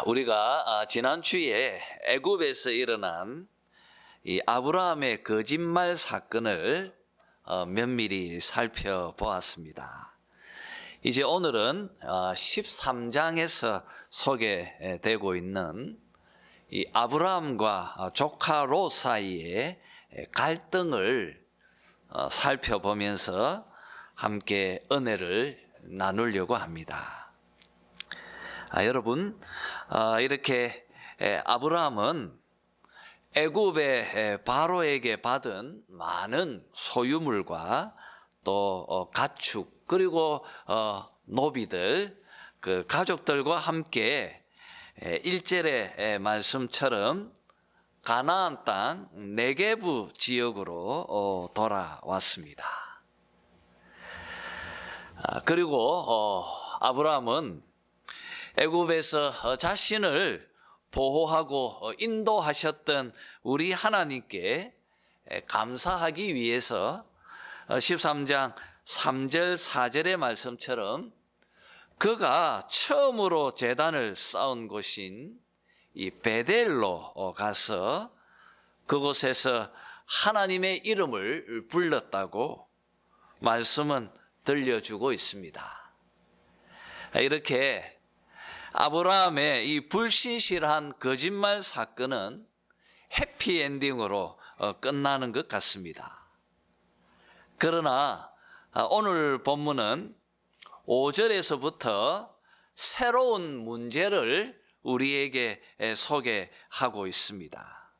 우리가 지난 주에 애굽에서 일어난 이 아브라함의 거짓말 사건을 면밀히 살펴보았습니다. 이제 오늘은 13장에서 소개되고 있는 이 아브라함과 조카 롯 사이의 갈등을 살펴보면서 함께 은혜를 나누려고 합니다. 여러분, 이렇게 아브라함은 애굽의 바로에게 받은 많은 소유물과 또 가축 그리고 노비들 그 가족들과 함께 1절의 말씀처럼 가나안 땅 네게부 지역으로 돌아왔습니다. 그리고 아브라함은 애굽에서 자신을 보호하고 인도하셨던 우리 하나님께 감사하기 위해서 13장 3절 4절의 말씀처럼 그가 처음으로 제단을 쌓은 곳인 이 베델로 가서 그곳에서 하나님의 이름을 불렀다고 말씀은 들려주고 있습니다. 이렇게 아브라함의 이 불신실한 거짓말 사건은 해피엔딩으로 끝나는 것 같습니다. 그러나 오늘 본문은 5절에서부터 새로운 문제를 우리에게 소개하고 있습니다.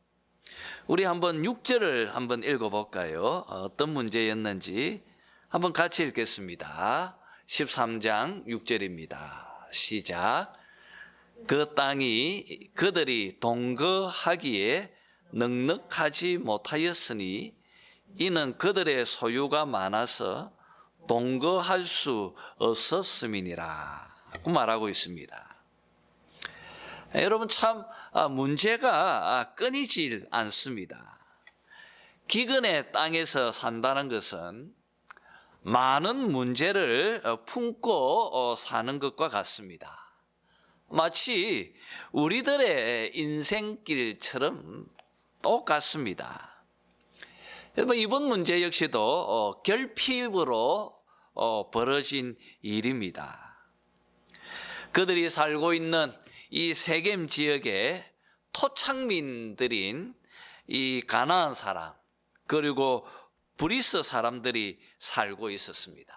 우리 한번 6절을 한번 읽어볼까요? 어떤 문제였는지 한번 같이 읽겠습니다. 13장 6절입니다. 시작. 그 땅이 그들이 동거하기에 넉넉하지 못하였으니 이는 그들의 소유가 많아서 동거할 수 없었음이니라 고 말하고 있습니다. 여러분, 참 문제가 끊이질 않습니다. 기근의 땅에서 산다는 것은 많은 문제를 품고 사는 것과 같습니다. 마치 우리들의 인생길처럼 똑같습니다. 여러분, 이번 문제 역시도 결핍으로 벌어진 일입니다. 그들이 살고 있는 이 세겜 지역의 토착민들인 이 가나안 사람 그리고 브리스 사람들이 살고 있었습니다.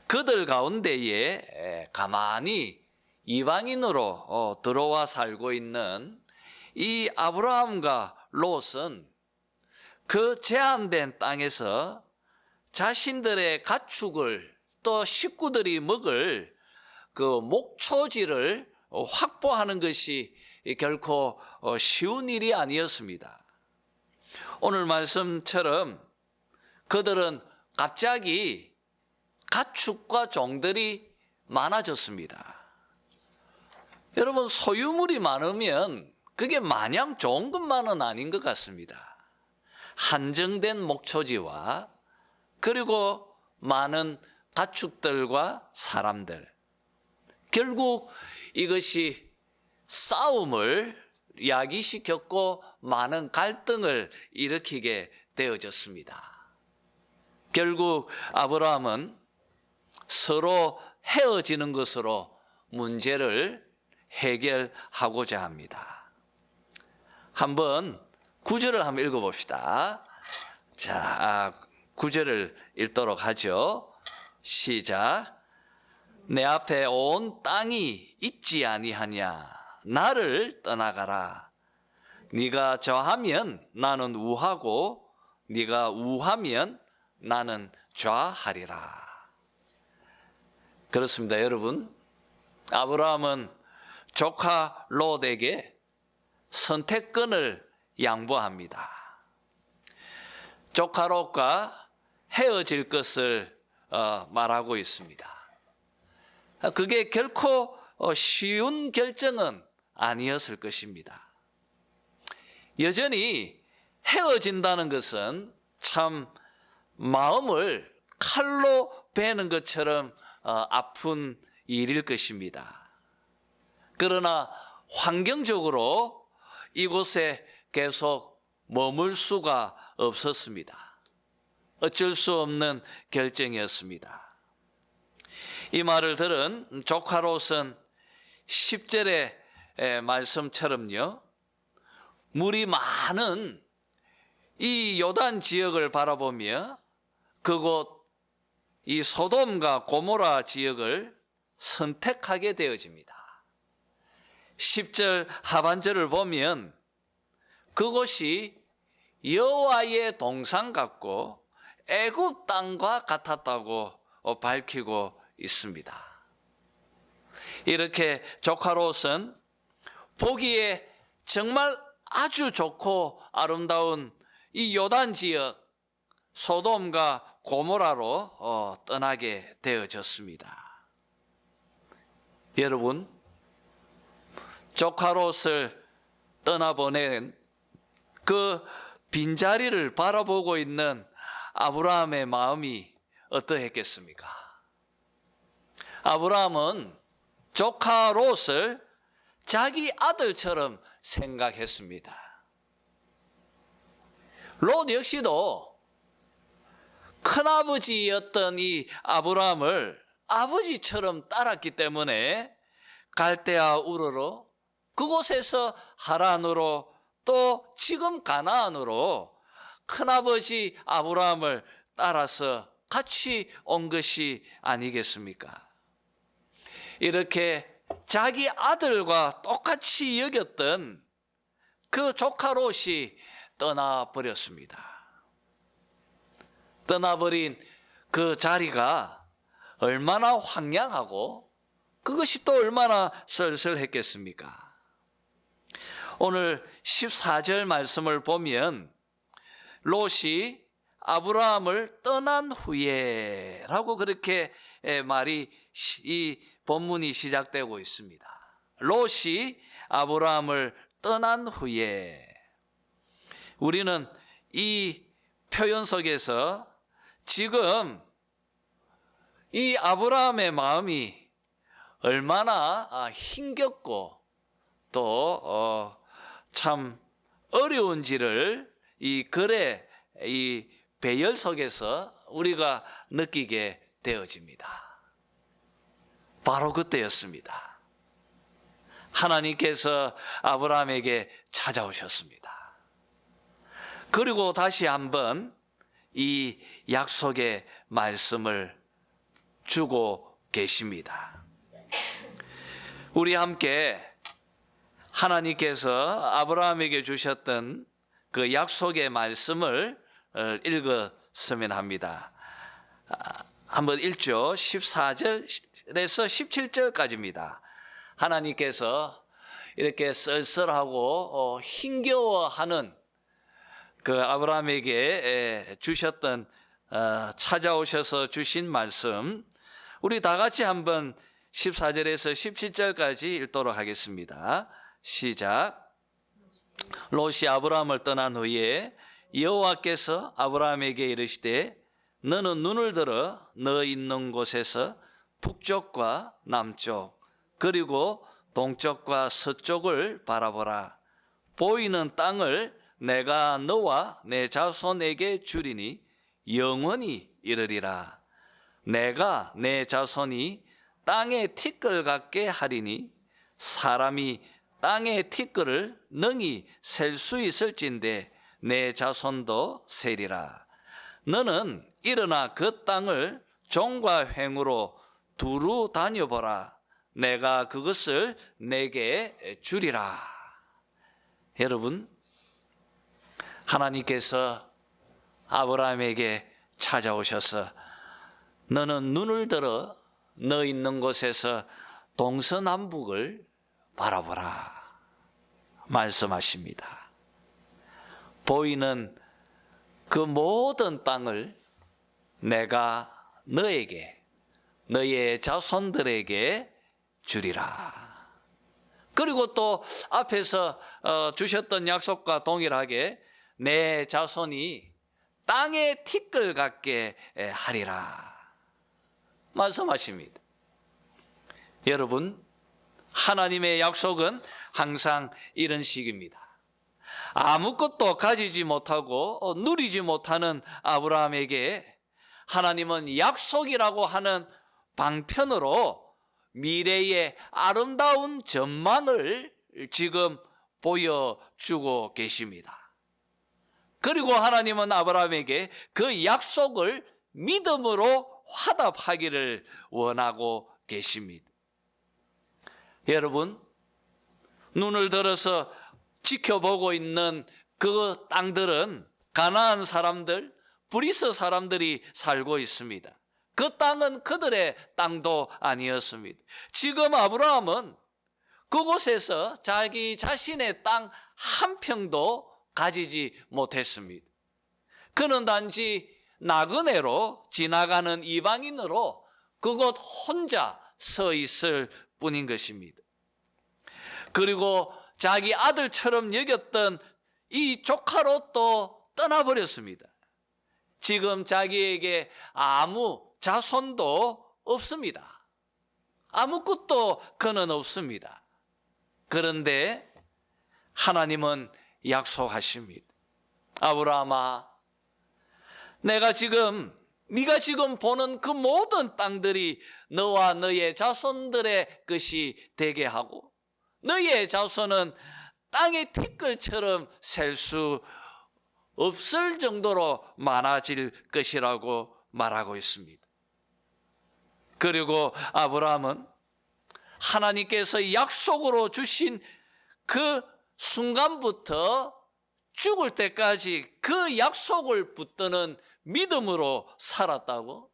그들 가운데에 가만히 이방인으로 들어와 살고 있는 이 아브라함과 롯은 그 제한된 땅에서 자신들의 가축을 또 식구들이 먹을 그 목초지를 확보하는 것이 결코 쉬운 일이 아니었습니다. 오늘 말씀처럼 그들은 갑자기 가축과 종들이 많아졌습니다. 여러분, 소유물이 많으면 그게 마냥 좋은 것만은 아닌 것 같습니다. 한정된 목초지와 그리고 많은 가축들과 사람들, 결국 이것이 싸움을 야기시켰고 많은 갈등을 일으키게 되어졌습니다. 결국 아브라함은 서로 헤어지는 것으로 문제를 해결하고자 합니다. 한번 9절을 한번 읽어봅시다. 자, 9절을 읽도록 하죠. 시작. 내 앞에 온 땅이 있지 아니하냐. 나를 떠나가라. 네가 저하면 나는 우하고 네가 우하면 나는 좌하리라. 그렇습니다, 여러분. 아브라함은 조카 롯에게 선택권을 양보합니다. 조카 롯과 헤어질 것을 말하고 있습니다. 그게 결코 쉬운 결정은 아니었을 것입니다. 여전히 헤어진다는 것은 참 마음을 칼로 베는 것처럼 아픈 일일 것입니다. 그러나 환경적으로 이곳에 계속 머물 수가 없었습니다. 어쩔 수 없는 결정이었습니다. 이 말을 들은 조카 롯은 10절의 말씀처럼요, 물이 많은 이 요단 지역을 바라보며 그곳 이 소돔과 고모라 지역을 선택하게 되어집니다. 10절 하반절을 보면 그곳이 여호와의 동산 같고 애굽 땅과 같았다고 밝히고 있습니다. 이렇게 조카 롯은 보기에 정말 아주 좋고 아름다운 이 요단 지역 소돔과 고모라로 떠나게 되어졌습니다. 여러분, 조카 롯을 떠나보낸 그 빈자리를 바라보고 있는 아브라함의 마음이 어떠했겠습니까? 아브라함은 조카 롯을 자기 아들처럼 생각했습니다. 롯 역시도 큰아버지였던 이 아브라함을 아버지처럼 따랐기 때문에 갈대아 우르로, 그곳에서 하란으로, 또 지금 가나안으로 큰아버지 아브라함을 따라서 같이 온 것이 아니겠습니까? 이렇게 자기 아들과 똑같이 여겼던 그 조카 롯이 떠나버렸습니다. 떠나버린 그 자리가 얼마나 황량하고 그것이 또 얼마나 쓸쓸했겠습니까? 오늘 14절 말씀을 보면 롯이 아브라함을 떠난 후에 라고 그렇게 말이, 이 본문이 시작되고 있습니다. 롯이 아브라함을 떠난 후에. 우리는 이 표현 속에서 지금 이 아브라함의 마음이 얼마나 힘겹고 또 참 어려운지를 이 글의 이 배열 속에서 우리가 느끼게 되어집니다. 바로 그때였습니다. 하나님께서 아브라함에게 찾아오셨습니다. 그리고 다시 한번 이 약속의 말씀을 주고 계십니다. 우리 함께 하나님께서 아브라함에게 주셨던 그 약속의 말씀을 읽었으면 합니다. 한번 읽죠. 14절에서 17절까지입니다. 하나님께서 이렇게 쓸쓸하고 힘겨워하는 그 아브라함에게 주셨던, 찾아오셔서 주신 말씀, 우리 다 같이 한번 14절에서 17절까지 읽도록 하겠습니다. 시작. 롯이 아브라함을 떠난 후에 여호와께서 아브라함에게 이르시되 너는 눈을 들어 너 있는 곳에서 북쪽과 남쪽 그리고 동쪽과 서쪽을 바라보라. 보이는 땅을 내가 너와 내 자손에게 주리니 영원히 이르리라. 내가 내 자손이 땅의 티끌 같게 하리니 사람이 땅의 티끌을 능히 셀 수 있을진데 내 자손도 세리라. 너는 일어나 그 땅을 종과 횡으로 두루 다녀보라. 내가 그것을 내게 주리라. 여러분, 하나님께서 아브라함에게 찾아오셔서 너는 눈을 들어 너 있는 곳에서 동서남북을 바라보라 말씀하십니다. 보이는 그 모든 땅을 내가 너에게, 너의 자손들에게 주리라. 그리고 또 앞에서 주셨던 약속과 동일하게 내 자손이 땅의 티끌 같게 하리라 말씀하십니다. 여러분, 하나님의 약속은 항상 이런 식입니다. 아무것도 가지지 못하고 누리지 못하는 아브라함에게 하나님은 약속이라고 하는 방편으로 미래의 아름다운 전망을 지금 보여주고 계십니다. 그리고 하나님은 아브라함에게 그 약속을 믿음으로 화답하기를 원하고 계십니다. 여러분, 눈을 들어서 지켜보고 있는 그 땅들은 가나안 사람들, 브리스 사람들이 살고 있습니다. 그 땅은 그들의 땅도 아니었습니다. 지금 아브라함은 그곳에서 자기 자신의 땅 한 평도 가지지 못했습니다. 그는 단지 나그네로 지나가는 이방인으로 그곳 혼자 서 있을 뿐인 것입니다. 그리고 자기 아들처럼 여겼던 이 조카로 또 떠나버렸습니다. 지금 자기에게 아무 자손도 없습니다. 아무것도 그는 없습니다. 그런데 하나님은 약속하십니다. 아브라함아, 네가 지금 보는 그 모든 땅들이 너와 너의 자손들의 것이 되게 하고 너의 자손은 땅의 티끌처럼 셀 수 없을 정도로 많아질 것이라고 말하고 있습니다. 그리고 아브라함은 하나님께서 약속으로 주신 그 순간부터 죽을 때까지 그 약속을 붙드는 믿음으로 살았다고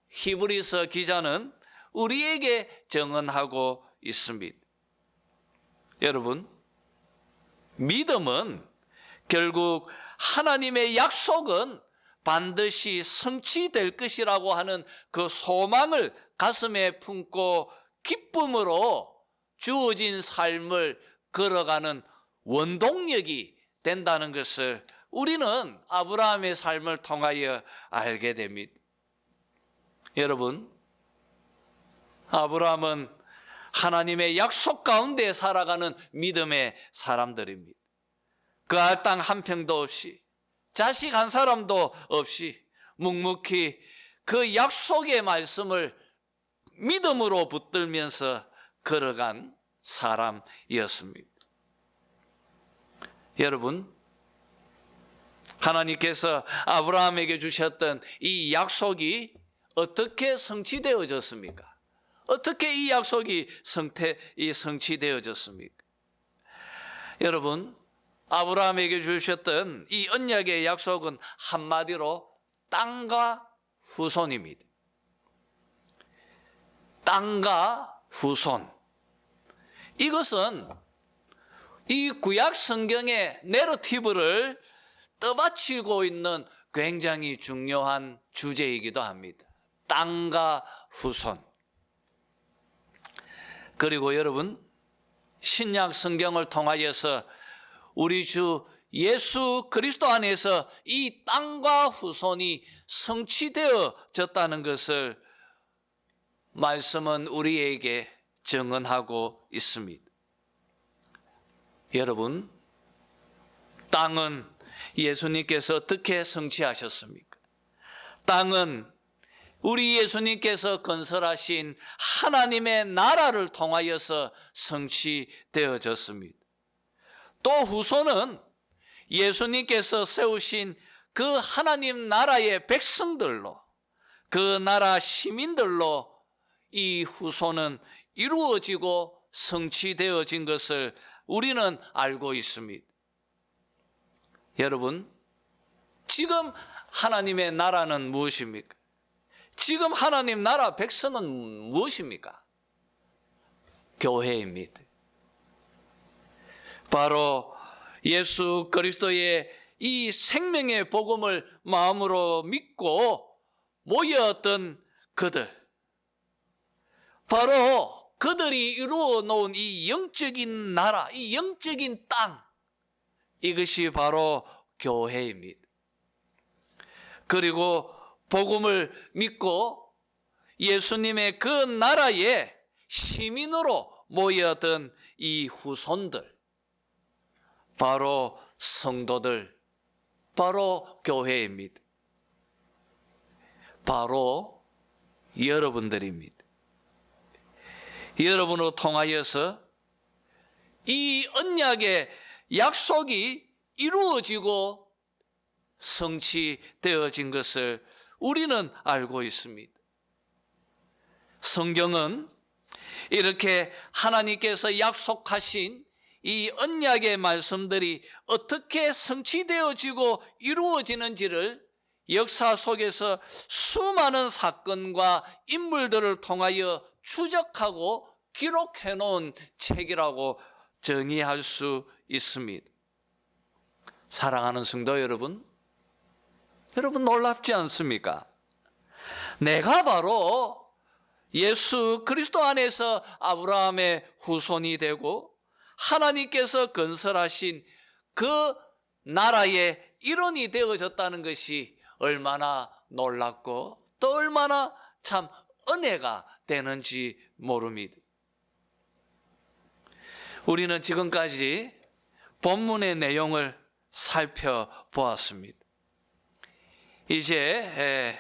히브리서 기자는 우리에게 증언하고 있습니다. 여러분, 믿음은 결국 하나님의 약속은 반드시 성취될 것이라고 하는 그 소망을 가슴에 품고 기쁨으로 주어진 삶을 걸어가는 원동력이 된다는 것을 우리는 아브라함의 삶을 통하여 알게 됩니다. 여러분, 아브라함은 하나님의 약속 가운데 살아가는 믿음의 사람들입니다. 그 땅 한 평도 없이 자식 한 사람도 없이 묵묵히 그 약속의 말씀을 믿음으로 붙들면서 걸어간 사람이었습니다. 여러분, 하나님께서 아브라함에게 주셨던 이 약속이 어떻게 성취되어졌습니까? 어떻게 이 약속이 성취되어졌습니까? 여러분, 아브라함에게 주셨던 이 언약의 약속은 한마디로 땅과 후손입니다. 땅과 후손. 이것은 이 구약 성경의 내러티브를 떠받치고 있는 굉장히 중요한 주제이기도 합니다. 땅과 후손. 그리고 여러분, 신약 성경을 통하여서 우리 주 예수 그리스도 안에서 이 땅과 후손이 성취되어졌다는 것을 말씀은 우리에게 증언하고 있습니다. 여러분, 땅은 예수님께서 어떻게 성취하셨습니까? 땅은 우리 예수님께서 건설하신 하나님의 나라를 통하여서 성취되어졌습니다. 또 후손은 예수님께서 세우신 그 하나님 나라의 백성들로, 그 나라 시민들로 이 후손은 이루어지고 성취되어진 것을 우리는 알고 있습니다. 여러분, 지금 하나님의 나라는 무엇입니까? 지금 하나님 나라 백성은 무엇입니까? 교회입니다. 바로 예수 그리스도의 이 생명의 복음을 마음으로 믿고 모였던 그들, 바로 그들이 이루어 놓은 이 영적인 나라, 이 영적인 땅, 이것이 바로 교회입니다. 그리고 복음을 믿고 예수님의 그 나라의 시민으로 모여든 이 후손들, 바로 성도들, 바로 교회입니다. 바로 여러분들입니다. 여러분으로 통하여서 이 언약의 약속이 이루어지고 성취되어진 것을 우리는 알고 있습니다. 성경은 이렇게 하나님께서 약속하신 이 언약의 말씀들이 어떻게 성취되어지고 이루어지는지를 역사 속에서 수많은 사건과 인물들을 통하여 추적하고 기록해 놓은 책이라고 정의할 수 있습니다. 사랑하는 성도 여러분, 여러분 놀랍지 않습니까? 내가 바로 예수 그리스도 안에서 아브라함의 후손이 되고 하나님께서 건설하신 그 나라의 일원이 되어졌다는 것이 얼마나 놀랍고 또 얼마나 참 은혜가 되는지 모릅니다. 우리는 지금까지 본문의 내용을 살펴보았습니다. 이제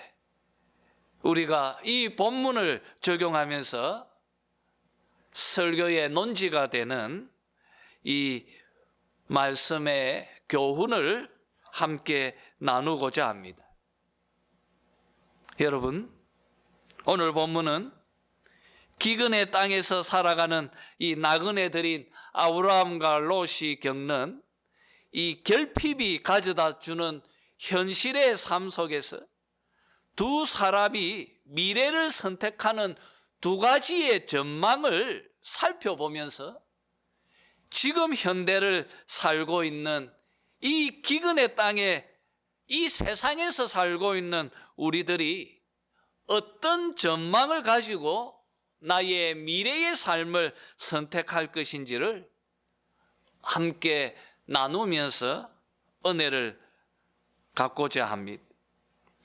우리가 이 본문을 적용하면서 설교의 논지가 되는 이 말씀의 교훈을 함께 나누고자 합니다. 여러분, 오늘 본문은 기근의 땅에서 살아가는 이 나그네들인 아브라함과 롯이 겪는 이 결핍이 가져다 주는 현실의 삶 속에서 두 사람이 미래를 선택하는 두 가지의 전망을 살펴보면서 지금 현대를 살고 있는 이 기근의 땅에 이 세상에서 살고 있는 우리들이 어떤 전망을 가지고 나의 미래의 삶을 선택할 것인지를 함께 나누면서 은혜를 갖고자 합니다.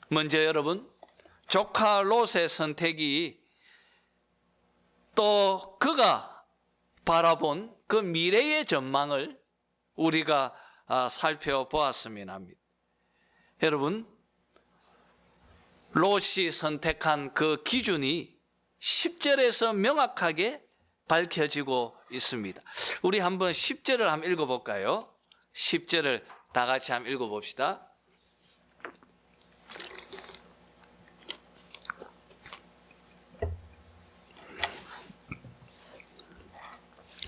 먼저 여러분, 조카 롯의 선택이 또 그가 바라본 그 미래의 전망을 우리가 살펴보았으면 합니다. 여러분, 롯이 선택한 그 기준이 10절에서 명확하게 밝혀지고 있습니다. 우리 한번 10절을 한번 읽어볼까요? 10절을 다 같이 한번 읽어봅시다.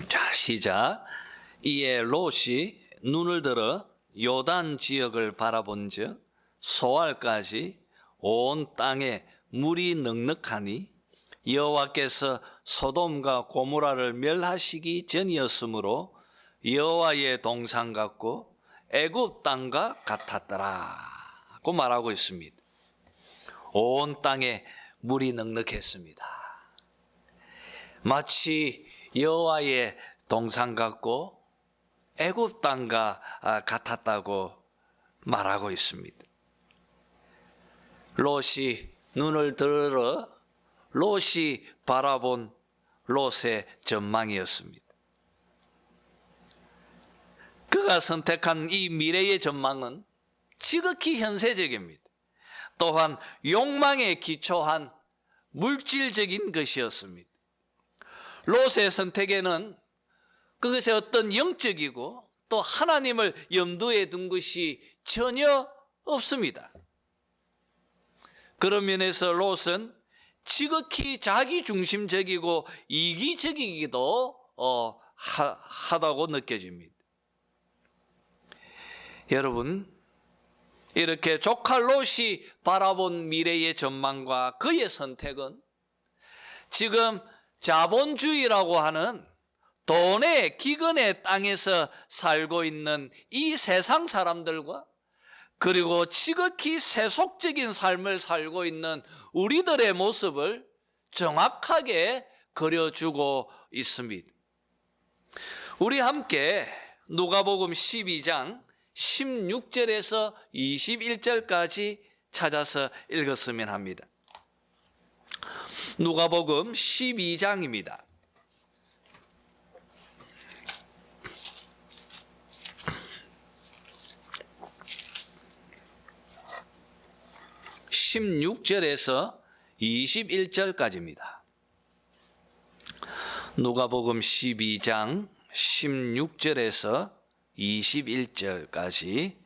자, 시작. 이에 롯이 눈을 들어 요단 지역을 바라본즉 소알까지 온 땅에 물이 넉넉하니 여호와께서 소돔과 고모라를 멸하시기 전이었으므로 여호와의 동산 같고 애굽 땅과 같았더라고 말하고 있습니다. 온 땅에 물이 넉넉했습니다. 마치 여호와의 동산 같고 애굽 땅과 같았다고 말하고 있습니다. 롯이 눈을 들어 롯이 바라본 롯의 전망이었습니다. 그가 선택한 이 미래의 전망은 지극히 현세적입니다. 또한 욕망에 기초한 물질적인 것이었습니다. 롯의 선택에는 그것의 어떤 영적이고 또 하나님을 염두에 둔 것이 전혀 없습니다. 그런 면에서 롯은 지극히 자기중심적이고 이기적이기도 하다고 느껴집니다. 여러분, 이렇게 조카 롯이 바라본 미래의 전망과 그의 선택은 지금 자본주의라고 하는 돈의 기근의 땅에서 살고 있는 이 세상 사람들과 그리고 지극히 세속적인 삶을 살고 있는 우리들의 모습을 정확하게 그려주고 있습니다. 우리 함께 누가복음 12장 16절에서 21절까지 찾아서 읽었으면 합니다. 누가복음 12장입니다. 16절에서 21절까지입니다. 누가복음 12장 16절에서 21절까지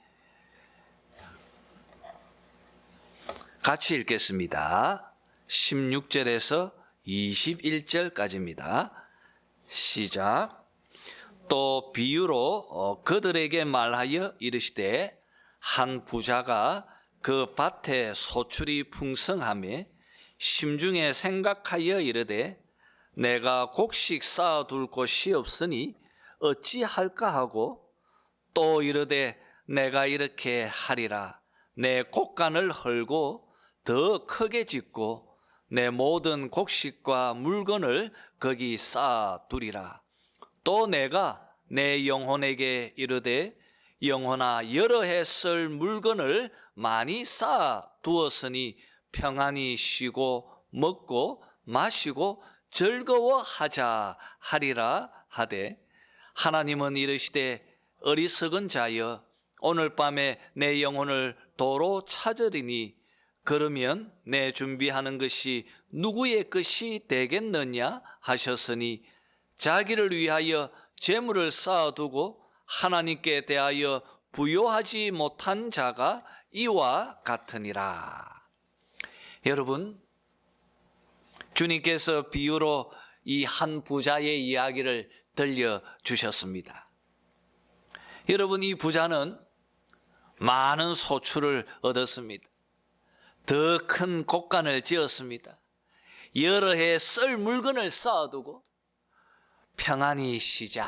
같이 읽겠습니다. 16절에서 21절까지입니다. 시작. 또 비유로 그들에게 말하여 이르시되 한 부자가 그 밭에 소출이 풍성하매 심중에 생각하여 이르되 내가 곡식 쌓아둘 곳이 없으니 어찌할까 하고 또 이르되 내가 이렇게 하리라. 내 곡간을 헐고 더 크게 짓고 내 모든 곡식과 물건을 거기 쌓아두리라. 또 내가 내 영혼에게 이르되 영혼아 여러 해 쓸 물건을 많이 쌓아두었으니 평안히 쉬고 먹고 마시고 즐거워하자 하리라 하되 하나님은 이르시되 어리석은 자여 오늘 밤에 내 영혼을 도로 찾으리니 그러면 내 준비하는 것이 누구의 것이 되겠느냐 하셨으니 자기를 위하여 재물을 쌓아두고 하나님께 대하여 부요하지 못한 자가 이와 같으니라. 여러분, 주님께서 비유로 이 한 부자의 이야기를 들려주셨습니다. 여러분, 이 부자는 많은 소출을 얻었습니다. 더 큰 곡간을 지었습니다. 여러 해 쓸 물건을 쌓아두고 평안히 쉬자,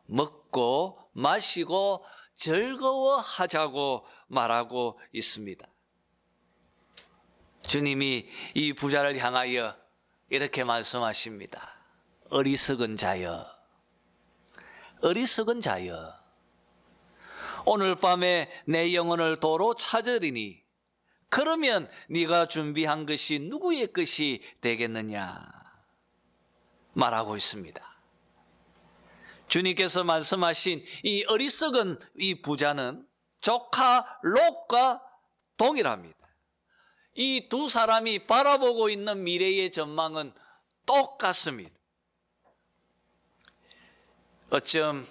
먹고 마시고 즐거워하자고 말하고 있습니다. 주님이 이 부자를 향하여 이렇게 말씀하십니다. 어리석은 자여, 어리석은 자여, 오늘 밤에 내 영혼을 도로 찾으리니 그러면 네가 준비한 것이 누구의 것이 되겠느냐 말하고 있습니다. 주님께서 말씀하신 이 어리석은 이 부자는 조카 롯과 동일합니다. 이 두 사람이 바라보고 있는 미래의 전망은 똑같습니다. 어쩜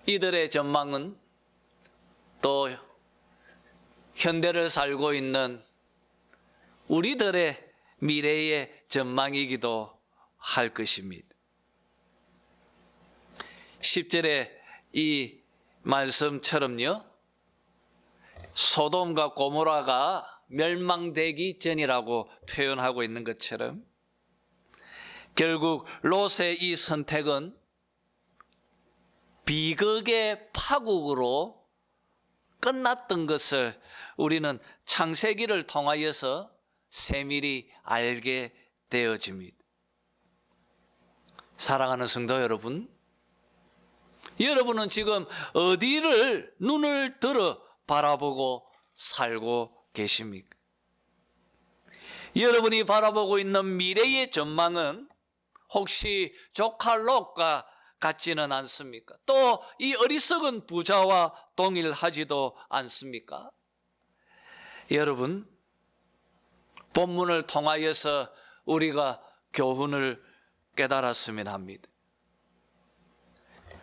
이들의 전망은 또 현대를 살고 있는 우리들의 미래의 전망이기도 할 것입니다. 10절에 이 말씀처럼요, 소돔과 고모라가 멸망되기 전이라고 표현하고 있는 것처럼 결국 롯의 이 선택은 비극의 파국으로 끝났던 것을 우리는 창세기를 통하여서 세밀히 알게 되어집니다. 사랑하는 성도 여러분, 여러분은 지금 어디를 눈을 들어 바라보고 살고 계십니까? 여러분이 바라보고 있는 미래의 전망은 혹시 조카 롯과 같지는 않습니까? 또 이 어리석은 부자와 동일하지도 않습니까? 여러분, 본문을 통하여서 우리가 교훈을 깨달았으면 합니다.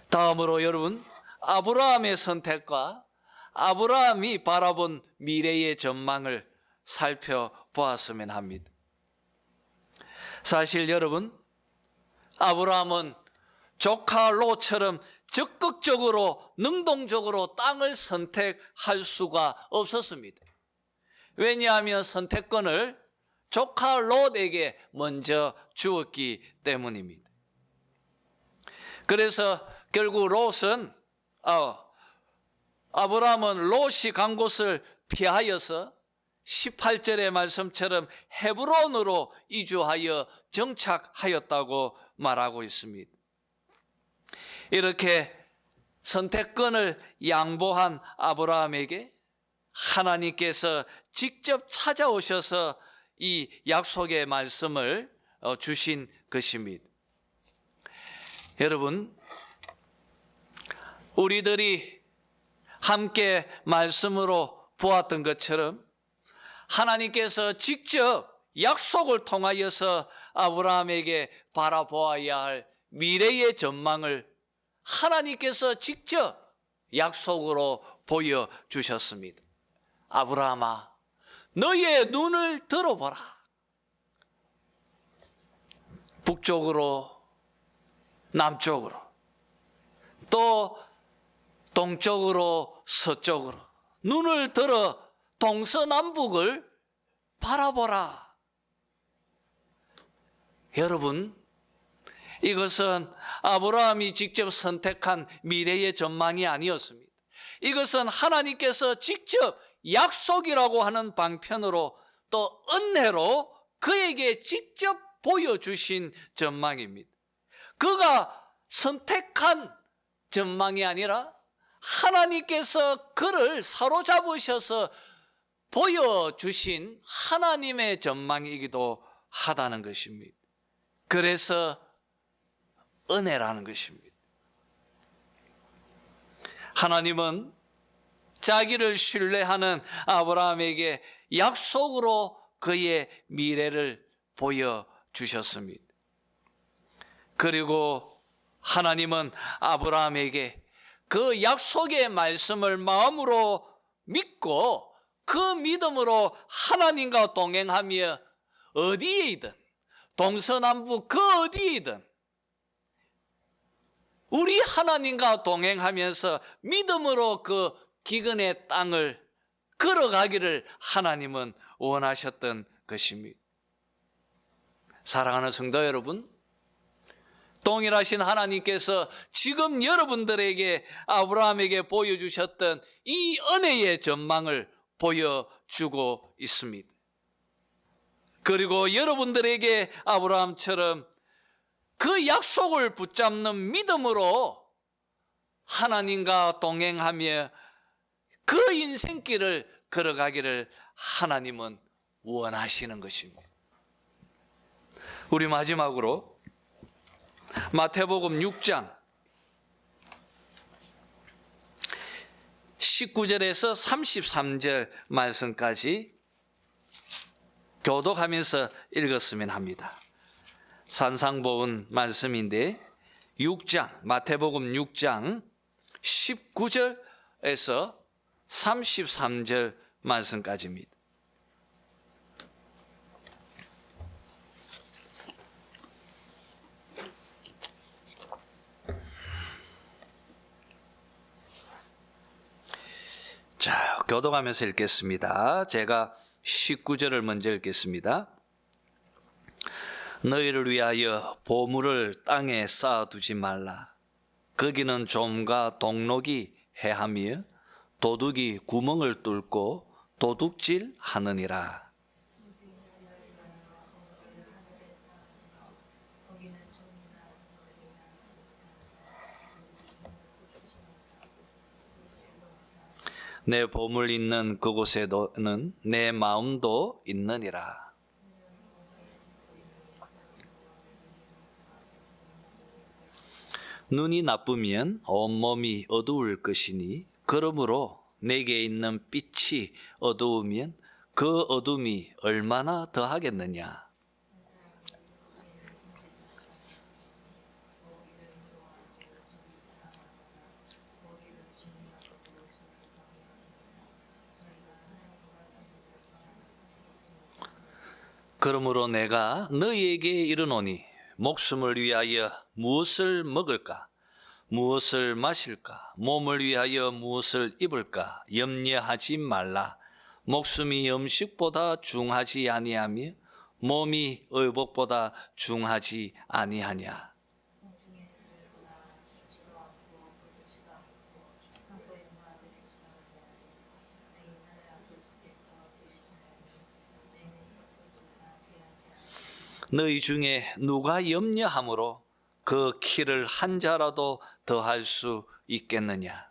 다음으로 여러분, 아브라함의 선택과 아브라함이 바라본 미래의 전망을 살펴보았으면 합니다. 사실 여러분, 아브라함은 조카 롯처럼 적극적으로 능동적으로 땅을 선택할 수가 없었습니다. 왜냐하면 선택권을 조카 롯에게 먼저 주었기 때문입니다. 그래서 결국 아브라함은 롯이 간 곳을 피하여서 18절의 말씀처럼 헤브론으로 이주하여 정착하였다고 말하고 있습니다. 이렇게 선택권을 양보한 아브라함에게 하나님께서 직접 찾아오셔서 이 약속의 말씀을 주신 것입니다. 여러분, 우리들이 함께 말씀으로 보았던 것처럼 하나님께서 직접 약속을 통하여서 아브라함에게 바라보아야 할 미래의 전망을 하나님께서 직접 약속으로 보여주셨습니다. 아브라함아, 너의 눈을 들어보라. 북쪽으로, 남쪽으로, 또 동쪽으로, 서쪽으로 눈을 들어 동서남북을 바라보라. 여러분, 이것은 아브라함이 직접 선택한 미래의 전망이 아니었습니다. 이것은 하나님께서 직접 약속이라고 하는 방편으로 또 은혜로 그에게 직접 보여주신 전망입니다. 그가 선택한 전망이 아니라 하나님께서 그를 사로잡으셔서 보여주신 하나님의 전망이기도 하다는 것입니다. 그래서 은혜라는 것입니다. 하나님은 자기를 신뢰하는 아브라함에게 약속으로 그의 미래를 보여주셨습니다. 그리고 하나님은 아브라함에게 그 약속의 말씀을 마음으로 믿고 그 믿음으로 하나님과 동행하며 어디에 있든 동서남북 그 어디에 있든 우리 하나님과 동행하면서 믿음으로 그 기근의 땅을 걸어가기를 하나님은 원하셨던 것입니다. 사랑하는 성도 여러분, 동일하신 하나님께서 지금 여러분들에게 아브라함에게 보여주셨던 이 은혜의 전망을 보여주고 있습니다. 그리고 여러분들에게 아브라함처럼 그 약속을 붙잡는 믿음으로 하나님과 동행하며 그 인생길을 걸어가기를 하나님은 원하시는 것입니다. 우리 마지막으로 마태복음 6장 19절에서 33절 말씀까지 교독하면서 읽었으면 합니다. 산상보은 말씀인데 마태복음 6장 19절에서 33절 말씀까지입니다. 자, 교독하면서 읽겠습니다. 제가 19절을 먼저 읽겠습니다. 너희를 위하여 보물을 땅에 쌓아두지 말라. 거기는 좀과 동록이 해하며 도둑이 구멍을 뚫고 도둑질 하느니라. 내 보물 있는 그곳에는 내 마음도 있느니라. 눈이 나쁘면 온몸이 어두울 것이니 그러므로 내게 있는 빛이 어두우면 그 어둠이 얼마나 더하겠느냐. 그러므로 내가 너희에게 이르노니 목숨을 위하여 무엇을 먹을까? 무엇을 마실까? 몸을 위하여 무엇을 입을까? 염려하지 말라. 목숨이 음식보다 중하지 아니하며 몸이 의복보다 중하지 아니하냐. 너희 중에 누가 염려함으로 그 키를 한 자라도 더할 수 있겠느냐?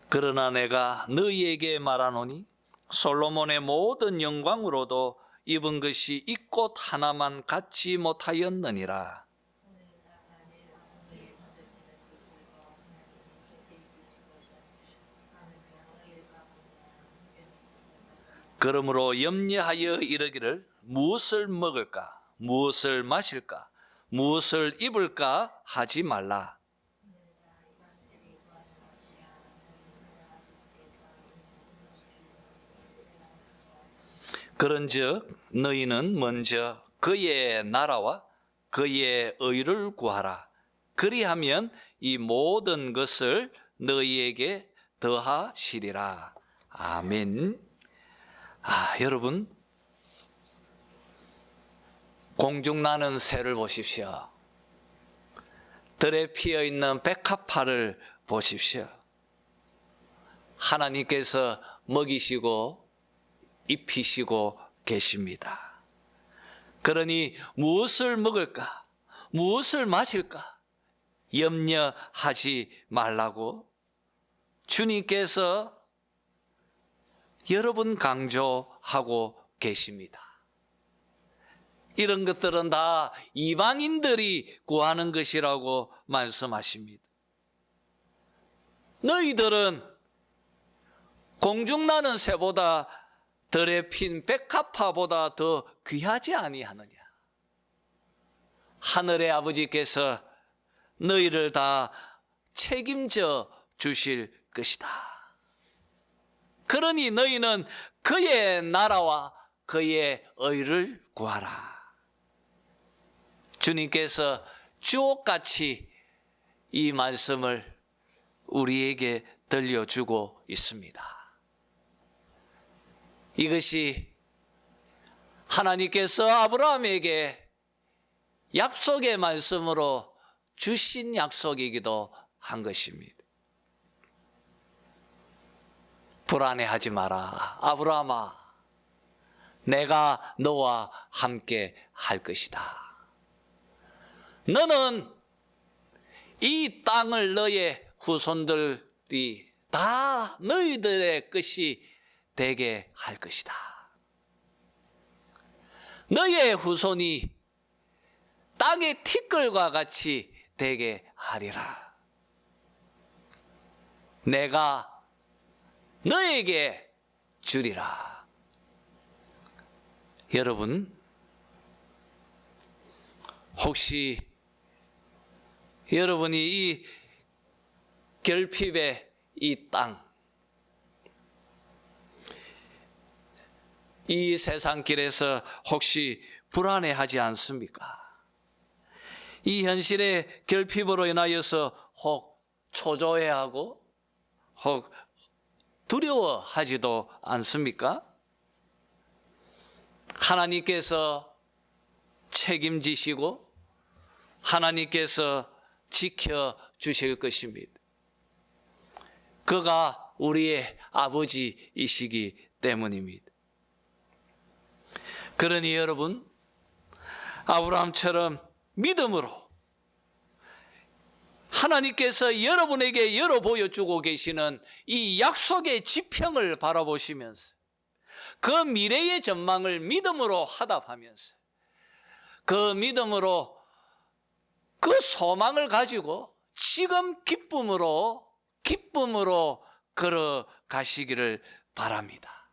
그러나 내가 너희에게 말하노니 솔로몬의 모든 영광으로도 입은 것이 이 꽃 하나만 갖지 못하였느니라. 그러므로 염려하여 이르기를 무엇을 먹을까, 무엇을 마실까, 무엇을 입을까 하지 말라. 그런즉 너희는 먼저 그의 나라와 그의 의를 구하라. 그리하면 이 모든 것을 너희에게 더하시리라. 아멘. 여러분, 공중나는 새를 보십시오. 들에 피어있는 백합화를 보십시오. 하나님께서 먹이시고 입히시고 계십니다. 그러니 무엇을 먹을까, 무엇을 마실까 염려하지 말라고 주님께서 여러 번 강조하고 계십니다. 이런 것들은 다 이방인들이 구하는 것이라고 말씀하십니다. 너희들은 공중나는 새보다 들에 핀 백합화보다 더 귀하지 아니하느냐. 하늘의 아버지께서 너희를 다 책임져 주실 것이다. 그러니 너희는 그의 나라와 그의 의를 구하라. 주님께서 주옥같이 이 말씀을 우리에게 들려주고 있습니다. 이것이 하나님께서 아브라함에게 약속의 말씀으로 주신 약속이기도 한 것입니다. 불안해하지 마라. 아브라함아, 내가 너와 함께 할 것이다. 너는 이 땅을 너의 후손들이 다 너희들의 것이 되게 할 것이다. 너의 후손이 땅의 티끌과 같이 되게 하리라. 내가 너에게 주리라. 여러분, 혹시 여러분이 이 결핍의 이 땅, 이 세상길에서 혹시 불안해하지 않습니까? 이 현실의 결핍으로 인하여서 혹 초조해하고 혹 두려워하지도 않습니까? 하나님께서 책임지시고 하나님께서 지켜주실 것입니다. 그가 우리의 아버지이시기 때문입니다. 그러니 여러분, 아브라함처럼 믿음으로 하나님께서 여러분에게 열어 보여주고 계시는 이 약속의 지평을 바라보시면서 그 미래의 전망을 믿음으로 화답하면서 그 믿음으로 그 소망을 가지고 지금 기쁨으로 걸어가시기를 바랍니다.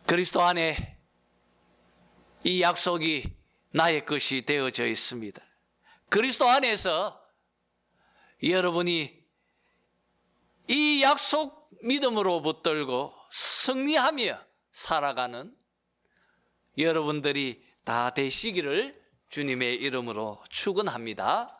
그리스도 안에 이 약속이 나의 것이 되어져 있습니다. 그리스도 안에서 여러분이 이 약속 믿음으로 붙들고 승리하며 살아가는 여러분들이 다 되시기를 주님의 이름으로 축원합니다.